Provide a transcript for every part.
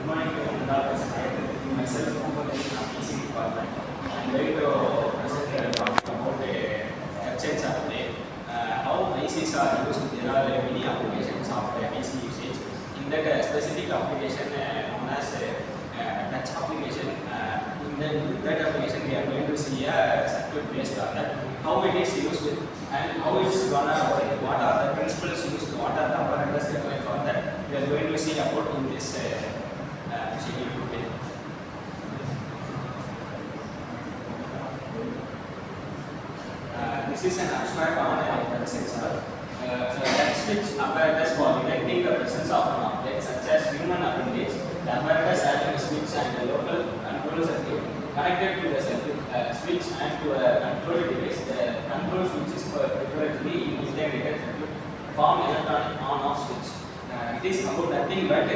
Good morning to myself, Mohammed from PC department. I'm going to present a topic about websites today. How ICs are used. There are many applications of IC usage. In that specific application known as touch application, in that application we are going to see a circuit based on that, how it is used and how it's gonna work, what are the principles used, what are the parameters required for that. We are going to see about in this schedule today. This is an abstract on a sensor. That switch apparatus for detecting the presence of an object such as human appendage. The apparatus having a switch and a local control circuit connected to the circuit switch and to a control device. The control switch is preferably in integrated circuit form electronic on-off switch. It is about nothing but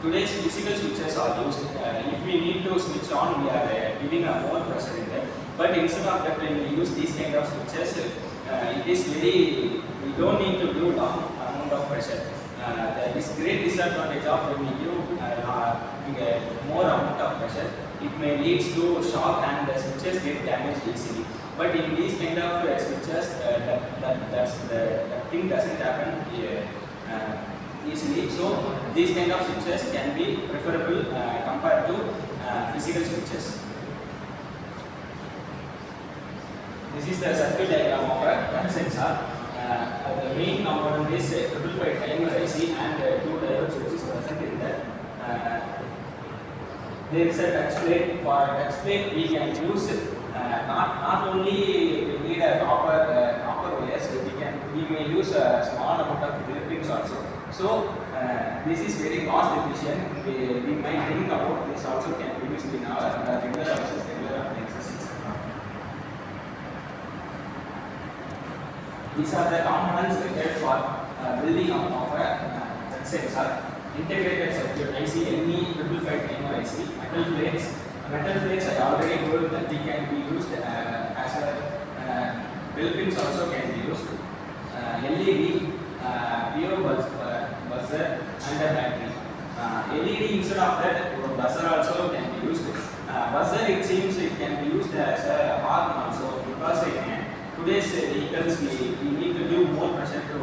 today's physical switches are used. If we need to switch on, we are giving a more pressure in there. But instead of that, when we use these kind of switches, it is very, we don't need to do long amount of pressure. There is great disadvantage of when we give more amount of pressure. It may lead to shock and the switches get damaged easily. But in these kind of switches, that thing doesn't happen easily. So these kind of switches can be preferable compared to physical switches. This is the circuit diagram of a touch sensor. The main component is 555 timer IC and two diodes which is present in that. There is a touch plate. For a touch plate, we can use not only we need a copper wires, we may use a small amount of drill pins also. So this is very cost efficient. We might think about this also can be used in our regular versus regular appliances. These are the components required for building of a touch sensor. Integrated circuit IC, any 555 timer IC, metal plates. Metal plates I already told that they can be used as a drill pins also can be used. LED, PO buzzer and a battery. LED instead of that, buzzer also can be used. Buzzer it seems it can be used as a horn also because today's vehicles we need to give more pressure to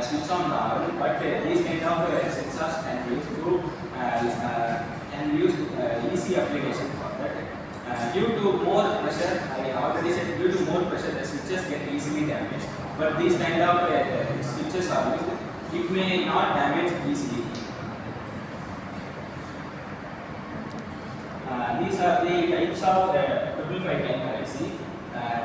switch on the horn, but these kind of sensors can be used to easy application for that. Due to more pressure, I already said due to more pressure the switches get easily damaged, but these kind of switches are used, it may not damage easily. These are the types of 555 timer IC.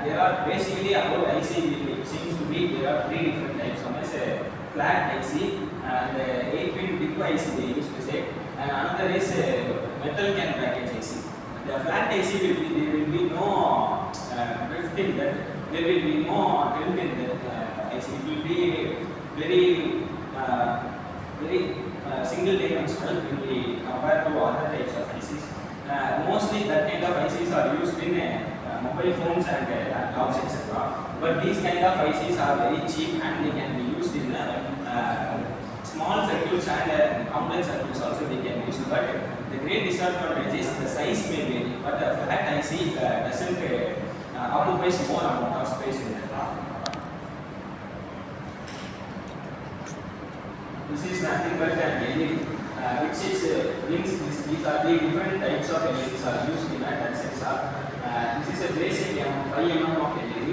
There are basically about IC, it seems to be there are three different types. One is a flat IC and 8-pin big IC they used to say, and another is metal can package IC. The flat IC there will be no drift in that, there will be no tilt in that IC. It will be very single dimensional when we compare to other types of ICs. Mostly that kind of ICs are used in mobile phones and laptops, etc. But these kind of ICs are very cheap and they can be used in small circuits and complex circuits also they can use. But the great disadvantage is the size may vary, but a flat IC doesn't occupies more amount of space in the car. This is nothing but an LED, which is links. These are the different types of LEDs are used in a touch sensor. This is a basic 5 mm of LED.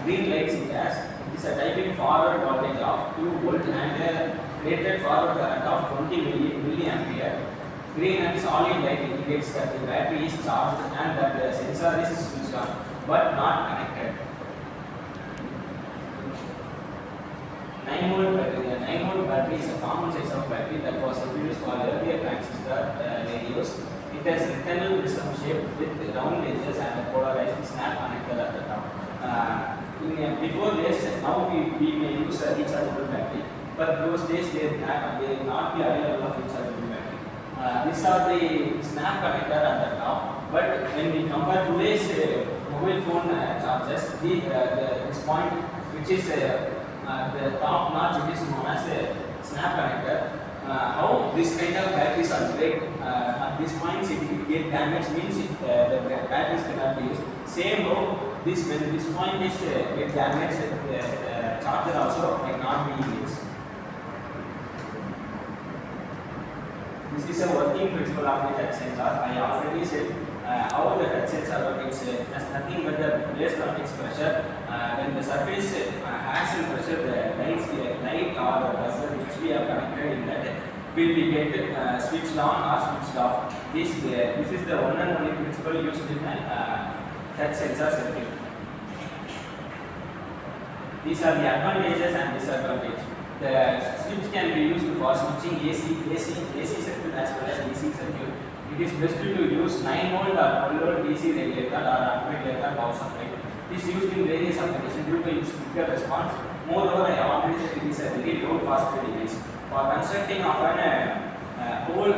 Green lights it has. It is a typing forward voltage of 2 volt and rated forward current of 20 milliampere. Green and solid light indicates that the battery is charged and that the sensor is switched on but not connected. 9-volt battery. The 9-volt battery is a common size of battery that was introduced for earlier transistor radios. It has rectangle prism shape with round edges and a polarized snap connector at the top. Before this, now we may use a rechargeable battery, but those days they will not be available of rechargeable battery. These are the snap connector at the top, but when we compare today's mobile phone chargers, this point which is the top notch, which is known as a snap connector, how this kind of batteries are break at this point it will get damaged means the batteries cannot be used. Same row, this when this point is get damaged, the charger also cannot be used. This is a working principle of the touch sensor. I already said how the touch sensor works. As nothing but based on its pressure. When the surface has some pressure, the light or the buzzer which we have connected in that will be get switched on or switched off. This is the one and only principle used in touch sensor circuit. These are the advantages and disadvantages. The switch can be used for switching AC circuit as well as DC circuit. It is best to use 9 volt or 12 volt DC regulator or regulator power supply. It is used in various applications due to its quicker response. Moreover, I have already said it is a very low cost device. For constructing of an whole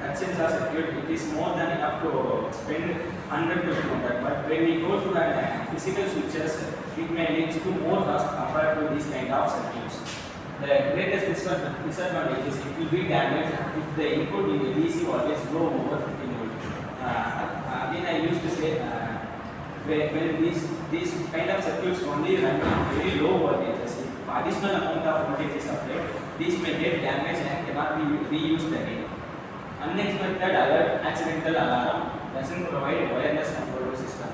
touch sensor circuit, it is more than enough to spend 100 to 200. But when we go to physical switches, it may lead to more cost compared to these kind of circuits. The greatest disadvantage is it will be damaged if the input in the DC voltage go over 15 volt. Again, I used to say when these kind of circuits only run very low voltages, if additional amount of voltage is applied, these may get damaged and cannot be reused again. Unexpected alert, accidental alarm doesn't provide wireless control system.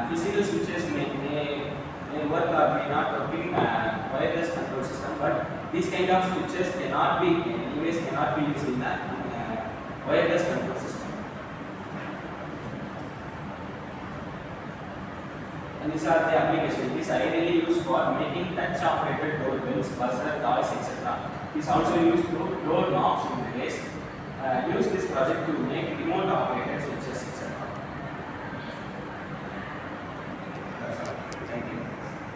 Physical switches may work or may not working wireless control system, but these kind of switches cannot be used in wireless control system. And these are the applications. It is ideally used for making touch operated doorbells, buzzer, toys, etc. It is also used to load knobs in the case. Use this project to make remote operated